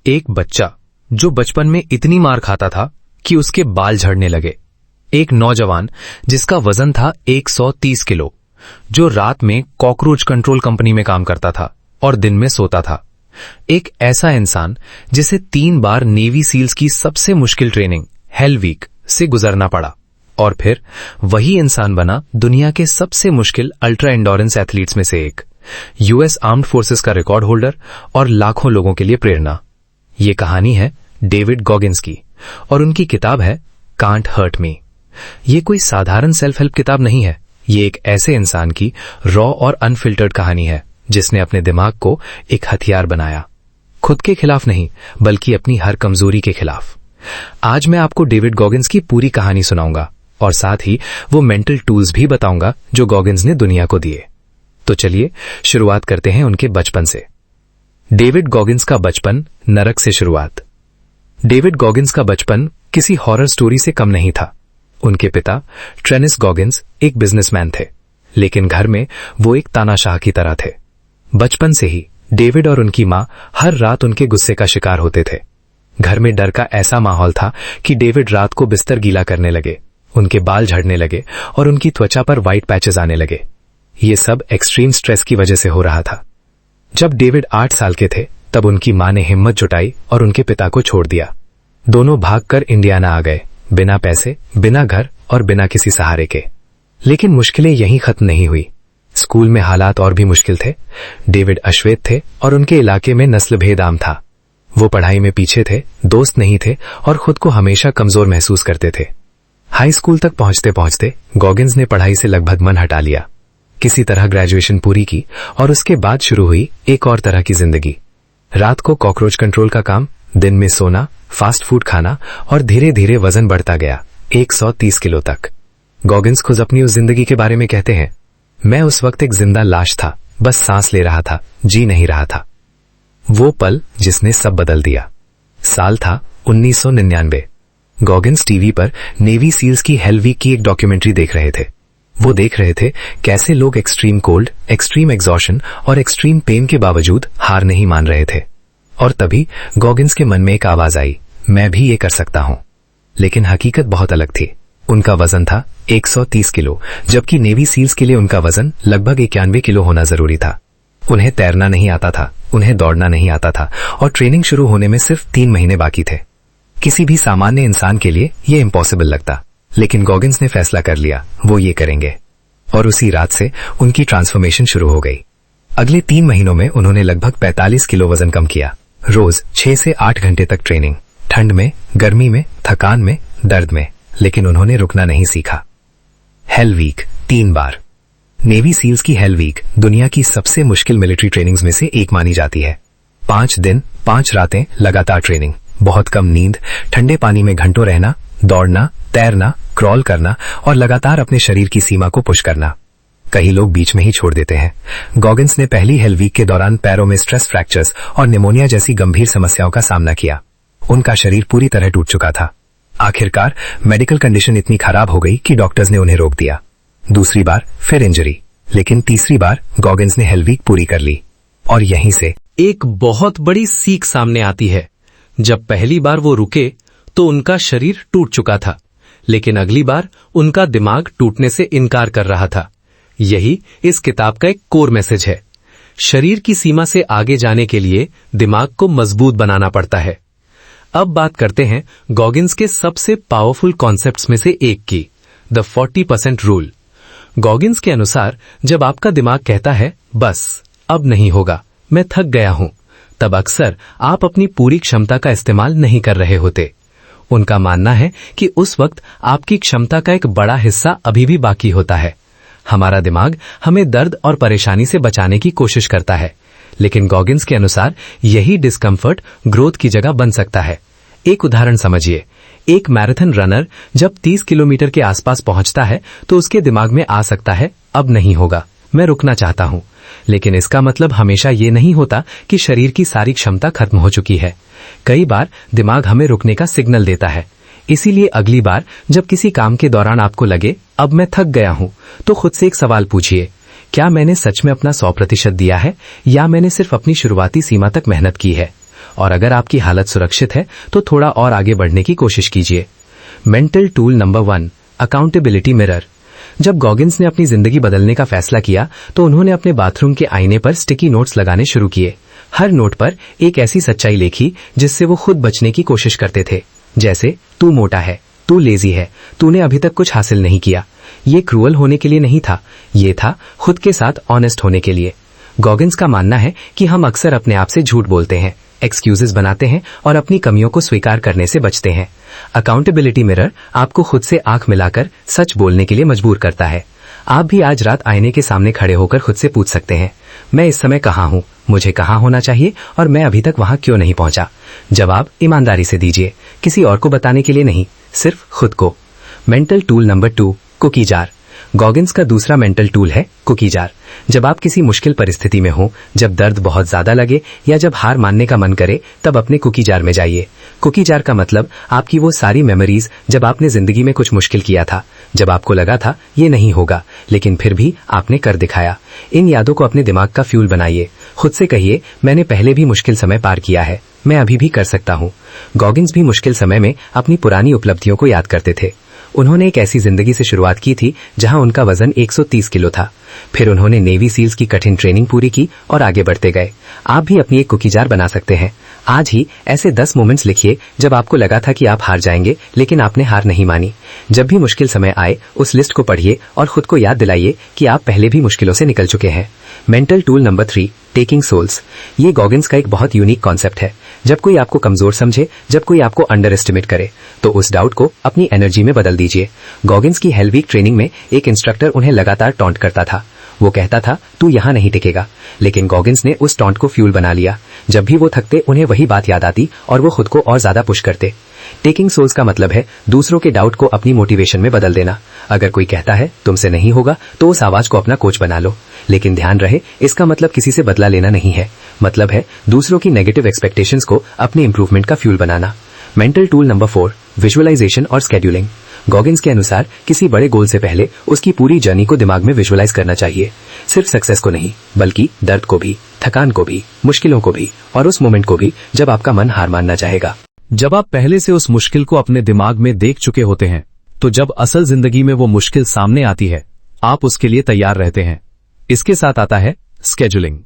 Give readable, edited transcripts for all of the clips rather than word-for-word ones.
एक बच्चा जो बचपन में इतनी मार खाता था कि उसके बाल झड़ने लगे। एक नौजवान जिसका वजन था 130 किलो, जो रात में कॉकरोच कंट्रोल कंपनी में काम करता था और दिन में सोता था। एक ऐसा इंसान जिसे 3 बार नेवी सील्स की सबसे मुश्किल ट्रेनिंग हेल वीक से गुजरना पड़ा और फिर वही इंसान बना दुनिया के सबसे मुश्किल अल्ट्रा एंडोरेंस एथलीट्स में से एक, यूएस आर्म्ड फोर्सेस का रिकॉर्ड होल्डर और लाखों लोगों के लिए प्रेरणा। ये कहानी है डेविड गॉगिन्स की और उनकी किताब है कांट हर्ट मी। ये कोई साधारण सेल्फ हेल्प किताब नहीं है, ये एक ऐसे इंसान की रॉ और अनफिल्टर्ड कहानी है जिसने अपने दिमाग को एक हथियार बनाया, खुद के खिलाफ नहीं बल्कि अपनी हर कमजोरी के खिलाफ। आज मैं आपको डेविड गॉगिन्स की पूरी कहानी सुनाऊंगा और साथ ही वो मेंटल टूल्स भी बताऊंगा जो गॉगिन्स ने दुनिया को दिए। तो चलिए शुरुआत करते हैं उनके बचपन से। डेविड गॉगिन्स का बचपन नरक से शुरुआत। डेविड गॉगिन्स का बचपन किसी हॉरर स्टोरी से कम नहीं था। उनके पिता ट्रेनिस गॉगिन्स एक बिजनेसमैन थे, लेकिन घर में वो एक तानाशाह की तरह थे। बचपन से ही डेविड और उनकी मां हर रात उनके गुस्से का शिकार होते थे। घर में डर का ऐसा माहौल था कि डेविड रात को बिस्तर गीला करने लगे, उनके बाल झड़ने लगे और उनकी त्वचा पर व्हाइट पैचेस आने लगे। ये सब एक्सट्रीम स्ट्रेस की वजह से हो रहा था। जब डेविड 8 साल के थे तब उनकी मां ने हिम्मत जुटाई और उनके पिता को छोड़ दिया। दोनों भागकर इंडियाना आ गए, बिना पैसे, बिना घर और बिना किसी सहारे के। लेकिन मुश्किलें यहीं खत्म नहीं हुई। स्कूल में हालात और भी मुश्किल थे। डेविड अश्वेत थे और उनके इलाके में नस्ल भेद आम था। वो पढ़ाई में पीछे थे, दोस्त नहीं थे और खुद को हमेशा कमजोर महसूस करते थे। हाई स्कूल तक पहुंचते पहुंचते गॉगिन्स ने पढ़ाई से लगभग मन हटा लिया। किसी तरह ग्रेजुएशन पूरी की और उसके बाद शुरू हुई एक और तरह की जिंदगी। रात को कॉकरोच कंट्रोल का काम, दिन में सोना, फास्ट फूड खाना और धीरे धीरे वजन बढ़ता गया 130 किलो तक। गॉगिन्स खुद अपनी उस जिंदगी के बारे में कहते हैं, मैं उस वक्त एक जिंदा लाश था, बस सांस ले रहा था, जी नहीं रहा था। वो पल जिसने सब बदल दिया। साल था 1999। गॉगिन्स टीवी पर नेवी सील्स की हेल वीक की एक डॉक्यूमेंट्री देख रहे थे। वो देख रहे थे कैसे लोग एक्सट्रीम कोल्ड, एक्सट्रीम एग्जॉशन और एक्सट्रीम पेन के बावजूद हार नहीं मान रहे थे। और तभी गॉगिन्स के मन में एक आवाज आई, मैं भी ये कर सकता हूं। लेकिन हकीकत बहुत अलग थी। उनका वजन था 130 किलो, जबकि नेवी सील्स के लिए उनका वजन लगभग 91 किलो होना जरूरी था। उन्हें तैरना नहीं आता था, उन्हें दौड़ना नहीं आता था और ट्रेनिंग शुरू होने में सिर्फ 3 महीने बाकी थे। किसी भी सामान्य इंसान के लिए ये इम्पॉसिबल लगता, लेकिन गॉगिन्स ने फैसला कर लिया वो ये करेंगे। और उसी रात से उनकी ट्रांसफॉर्मेशन शुरू हो गई। अगले 3 महीनों में उन्होंने लगभग 45 किलो वजन कम किया। रोज 6 से 8 घंटे तक ट्रेनिंग, ठंड में, गर्मी में, थकान में, दर्द में, लेकिन उन्होंने रुकना नहीं सीखा। हेल वीक 3 बार। नेवी सील्स की हेल वीक दुनिया की सबसे मुश्किल मिलिट्री ट्रेनिंग्स में से एक मानी जाती है। 5 दिन 5 रातें लगातार ट्रेनिंग, बहुत कम नींद, ठंडे पानी में घंटों रहना, दौड़ना, तैरना, क्रॉल करना और लगातार अपने शरीर की सीमा को पुश करना। कई लोग बीच में ही छोड़ देते हैं। गॉगिन्स ने पहली हेल वीक के दौरान पैरों में स्ट्रेस फ्रैक्चर्स और निमोनिया जैसी गंभीर समस्याओं का सामना किया। उनका शरीर पूरी तरह टूट चुका था। आखिरकार मेडिकल कंडीशन इतनी खराब हो गई कि डॉक्टर्स ने उन्हें रोक दिया। दूसरी बार फिर इंजरी, लेकिन तीसरी बार गॉगिन्स ने हेल वीक पूरी कर ली। और यहीं से एक बहुत बड़ी सीख सामने आती है। जब पहली बार वो रुके तो उनका शरीर टूट चुका था, लेकिन अगली बार उनका दिमाग टूटने से इनकार कर रहा था। यही इस किताब का एक कोर मैसेज है। शरीर की सीमा से आगे जाने के लिए दिमाग को मजबूत बनाना पड़ता है। अब बात करते हैं गॉगिन्स के सबसे पावरफुल कॉन्सेप्ट्स में से एक की, द 40% रूल। गॉगिन्स के अनुसार जब आपका दिमाग कहता है बस अब नहीं होगा, मैं थक गया हूं, तब अक्सर आप अपनी पूरी क्षमता का इस्तेमाल नहीं कर रहे होते। उनका मानना है कि उस वक्त आपकी क्षमता का एक बड़ा हिस्सा अभी भी बाकी होता है। हमारा दिमाग हमें दर्द और परेशानी से बचाने की कोशिश करता है, लेकिन गॉगिन्स के अनुसार यही डिस्कम्फर्ट ग्रोथ की जगह बन सकता है। एक उदाहरण समझिए। एक मैराथन रनर जब 30 किलोमीटर के आसपास पहुंचता है तो उसके दिमाग में आ सकता है अब नहीं होगा, मैं रुकना चाहता हूं। लेकिन इसका मतलब हमेशा ये नहीं होता कि शरीर की सारी क्षमता खत्म हो चुकी है। कई बार दिमाग हमें रुकने का सिग्नल देता है। इसीलिए अगली बार जब किसी काम के दौरान आपको लगे अब मैं थक गया हूं, तो खुद से एक सवाल पूछिए, क्या मैंने सच में अपना 100% दिया है या मैंने सिर्फ अपनी शुरुआती सीमा तक मेहनत की है? और अगर आपकी हालत सुरक्षित है तो थोड़ा और आगे बढ़ने की कोशिश कीजिए। Mental tool number 1, accountability mirror. जब गॉगिंस ने अपनी जिंदगी बदलने का फैसला किया तो उन्होंने अपने बाथरूम के आईने पर स्टिकी नोट्स लगाने शुरू किए। हर नोट पर एक ऐसी सच्चाई लिखी जिससे वो खुद बचने की कोशिश करते थे, जैसे तू मोटा है, तू लेजी है, तूने अभी तक कुछ हासिल नहीं किया। ये क्रूअल होने के लिए नहीं था, ये था खुद के साथ ऑनेस्ट होने के लिए। गॉगिंस का मानना है कि हम अक्सर अपने आप से झूठ बोलते हैं, एक्सक्यूजेस बनाते हैं और अपनी कमियों को स्वीकार करने से बचते हैं। अकाउंटेबिलिटी मिरर आपको खुद से आंख मिलाकर सच बोलने के लिए मजबूर करता है। आप भी आज रात आईने के सामने खड़े होकर खुद से पूछ सकते हैं, मैं इस समय कहाँ हूँ, मुझे कहाँ होना चाहिए और मैं अभी तक वहां क्यों नहीं पहुंचा। जवाब ईमानदारी से दीजिए, किसी और को बताने के लिए नहीं, सिर्फ खुद को। Mental tool number 2, cookie jar. Goggins का दूसरा मेंटल टूल है कुकी जार। जब आप किसी मुश्किल परिस्थिति में हो, जब दर्द बहुत ज्यादा लगे या जब हार मानने का मन करे, तब अपने कुकी जार में जाइए। कुकी जार का मतलब आपकी वो सारी मेमोरीज जब आपने जिंदगी में कुछ मुश्किल किया था, जब आपको लगा था ये नहीं होगा, लेकिन फिर भी आपने कर दिखाया। इन यादों को अपने दिमाग का फ्यूल बनाइए। खुद से कहिए, मैंने पहले भी मुश्किल समय पार किया है, मैं अभी भी कर सकता हूँ। गॉगिंस भी मुश्किल समय में अपनी पुरानी उपलब्धियों को याद करते थे। उन्होंने एक ऐसी जिंदगी से शुरुआत की थी जहां उनका वजन 130 किलो था। फिर उन्होंने नेवी सील्स की कठिन ट्रेनिंग पूरी की और आगे बढ़ते गए। आप भी अपनी एक कुकी जार बना सकते हैं। आज ही ऐसे 10 मोमेंट्स लिखिए जब आपको लगा था कि आप हार जाएंगे, लेकिन आपने हार नहीं मानी। जब भी मुश्किल समय आए, उस लिस्ट को पढ़िए और खुद को याद दिलाइए कि आप पहले भी मुश्किलों से निकल चुके हैं। Mental tool number 3, taking souls. ये गॉगिंस का एक बहुत यूनिक कॉन्सेप्ट है। जब कोई आपको कमजोर समझे, जब कोई आपको अंडर एस्टिमेट करे, तो उस डाउट को अपनी एनर्जी में बदल दीजिए। गॉगिंस की हेल वीक ट्रेनिंग में एक इंस्ट्रक्टर उन्हें लगातार टॉन्ट करता था। वो कहता था, तू यहां नहीं टिकेगा, लेकिन गॉगिंस ने उस टॉन्ट को फ्यूल बना लिया। जब भी वो थकते, उन्हें वही बात याद आती और वो खुद को और ज्यादा पुश करते। टेकिंग सोल्स का मतलब है दूसरों के डाउट को अपनी मोटिवेशन में बदल देना। अगर कोई कहता है तुमसे नहीं होगा, तो उस आवाज को अपना कोच बना लो। लेकिन ध्यान रहे, इसका मतलब किसी से बदला लेना नहीं है। मतलब है दूसरों की नेगेटिव एक्सपेक्टेशंस को अपने इंप्रूवमेंट का फ्यूल बनाना। मेंटल टूल नंबर 4, विजुअलाइजेशन और स्केड्यूलिंग। गॉगिंस के अनुसार किसी बड़े गोल से पहले उसकी पूरी जर्नी को दिमाग में विजुअलाइज करना चाहिए। सिर्फ सक्सेस को नहीं, बल्कि दर्द को भी, थकान को भी, मुश्किलों को भी और उस मोमेंट को भी जब आपका मन हार मानना चाहेगा। जब आप पहले से उस मुश्किल को अपने दिमाग में देख चुके होते हैं, तो जब असल जिंदगी में वो मुश्किल सामने आती है, आप उसके लिए तैयार रहते हैं। इसके साथ आता है स्केड्यूलिंग।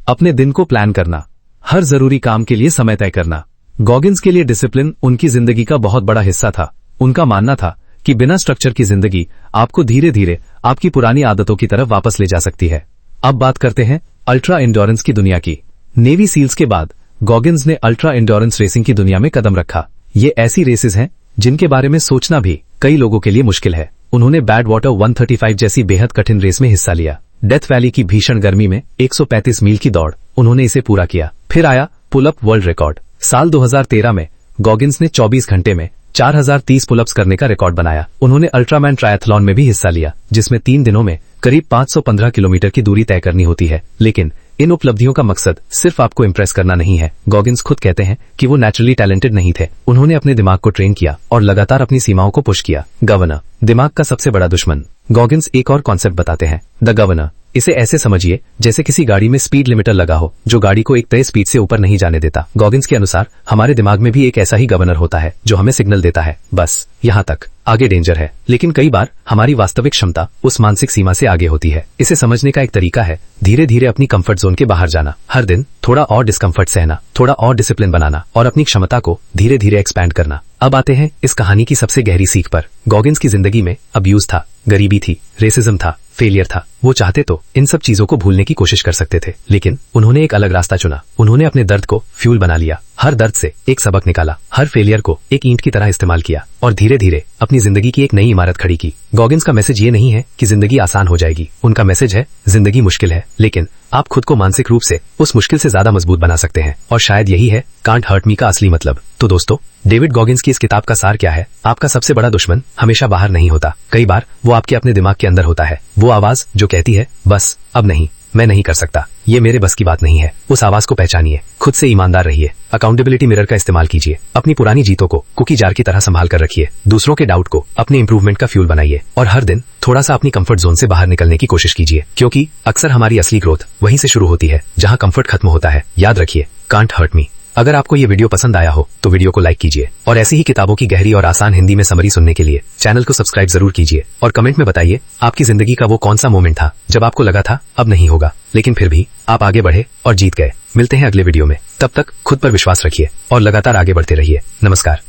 अपने दिन को प्लान करना, हर जरूरी काम के लिए समय तय करना। गॉगिंस के लिए डिसिप्लिन उनकी जिंदगी का बहुत बड़ा हिस्सा था। उनका मानना था कि बिना स्ट्रक्चर की जिंदगी आपको धीरे धीरे आपकी पुरानी आदतों की तरफ वापस ले जा सकती है। अब बात करते हैं अल्ट्रा इंड्योरेंस की दुनिया की। नेवी सील्स के बाद गॉगिंस ने अल्ट्रा इंड्योरेंस रेसिंग की दुनिया में कदम रखा। ये ऐसी रेसेस हैं जिनके बारे में सोचना भी कई लोगों के लिए मुश्किल है। उन्होंने बैड वाटर 135 जैसी बेहद कठिन रेस में हिस्सा लिया। डेथ वैली की भीषण गर्मी में 135 मील की दौड़, उन्होंने इसे पूरा किया। फिर आया पुल अप वर्ल्ड रिकॉर्ड। साल 2013 में गॉगिंस ने 24 घंटे में 4030 पुलअप्स करने का रिकॉर्ड बनाया। उन्होंने अल्ट्रामैन ट्रायथलॉन में भी हिस्सा लिया, जिसमें 3 दिनों में करीब 515 किलोमीटर की दूरी तय करनी होती है। लेकिन इन उपलब्धियों का मकसद सिर्फ आपको इंप्रेस करना नहीं है। गॉगिंस खुद कहते हैं कि वो नेचुरली टैलेंटेड नहीं थे। उन्होंने अपने दिमाग को ट्रेन किया और लगातार अपनी सीमाओं को पुश किया। गवर्नर, दिमाग का सबसे बड़ा दुश्मन। गॉगिंस एक और कॉन्सेप्ट बताते हैं, द गवर्नर। इसे ऐसे समझिए जैसे किसी गाड़ी में स्पीड लिमिटर लगा हो, जो गाड़ी को एक तय स्पीड से ऊपर नहीं जाने देता। गॉगिंस के अनुसार हमारे दिमाग में भी एक ऐसा ही गवर्नर होता है जो हमें सिग्नल देता है, बस यहाँ तक, आगे डेंजर है। लेकिन कई बार हमारी वास्तविक क्षमता उस मानसिक सीमा से आगे होती है। इसे समझने का एक तरीका है धीरे धीरे अपनी कंफर्ट जोन के बाहर जाना। हर दिन थोड़ा और डिस्कंफर्ट सहना, थोड़ा और डिसिप्लिन बनाना और अपनी क्षमता को धीरे धीरे एक्सपैंड करना। अब आते हैं इस कहानी की सबसे गहरी सीख पर। गॉगिंस की जिंदगी में अब्यूज था, गरीबी थी, रेसिज्म था, फेलियर था। वो चाहते तो इन सब चीजों को भूलने की कोशिश कर सकते थे, लेकिन उन्होंने एक अलग रास्ता चुना। उन्होंने अपने दर्द को फ्यूल बना लिया, हर दर्द से एक सबक निकाला, हर फेलियर को एक ईंट की तरह इस्तेमाल किया और धीरे धीरे अपनी जिंदगी की एक नई इमारत खड़ी की। गॉगिंस का मैसेज ये नहीं है कि जिंदगी आसान हो जाएगी। उनका मैसेज है, जिंदगी मुश्किल है, लेकिन आप खुद को मानसिक रूप से उस मुश्किल से ज्यादा मजबूत बना सकते हैं। और शायद यही है कांट हर्ट मी का असली मतलब। तो दोस्तों, डेविड गॉगिंस की इस किताब का सार क्या है? आपका सबसे बड़ा दुश्मन हमेशा बाहर नहीं होता। कई बार वो आपके अपने दिमाग के अंदर होता है। वो आवाज जो कहती है, बस अब नहीं, मैं नहीं कर सकता, ये मेरे बस की बात नहीं है। उस आवाज को पहचानिए, खुद से ईमानदार रहिए, अकाउंटेबिलिटी मिरर का इस्तेमाल कीजिए, अपनी पुरानी जीतों को कुकी जार की तरह संभाल कर रखिए, दूसरों के डाउट को अपने इंप्रूवमेंट का फ्यूल बनाइए और हर दिन थोड़ा सा अपनी कंफर्ट जोन से बाहर निकलने की कोशिश कीजिए, क्योंकि अक्सर हमारी असली ग्रोथ वहीं से शुरू होती है जहां कंफर्ट खत्म होता है। याद रखिए, कांट हर्ट मी, अगर आपको ये वीडियो पसंद आया हो तो वीडियो को लाइक कीजिए और ऐसी ही किताबों की गहरी और आसान हिंदी में समरी सुनने के लिए चैनल को सब्सक्राइब जरूर कीजिए और कमेंट में बताइए आपकी जिंदगी का वो कौन सा मोमेंट था जब आपको लगा था अब नहीं होगा, लेकिन फिर भी आप आगे बढ़े और जीत गए। मिलते हैं अगले वीडियो में, तब तक खुद पर विश्वास रखिए और लगातार आगे बढ़ते रहिए। नमस्कार।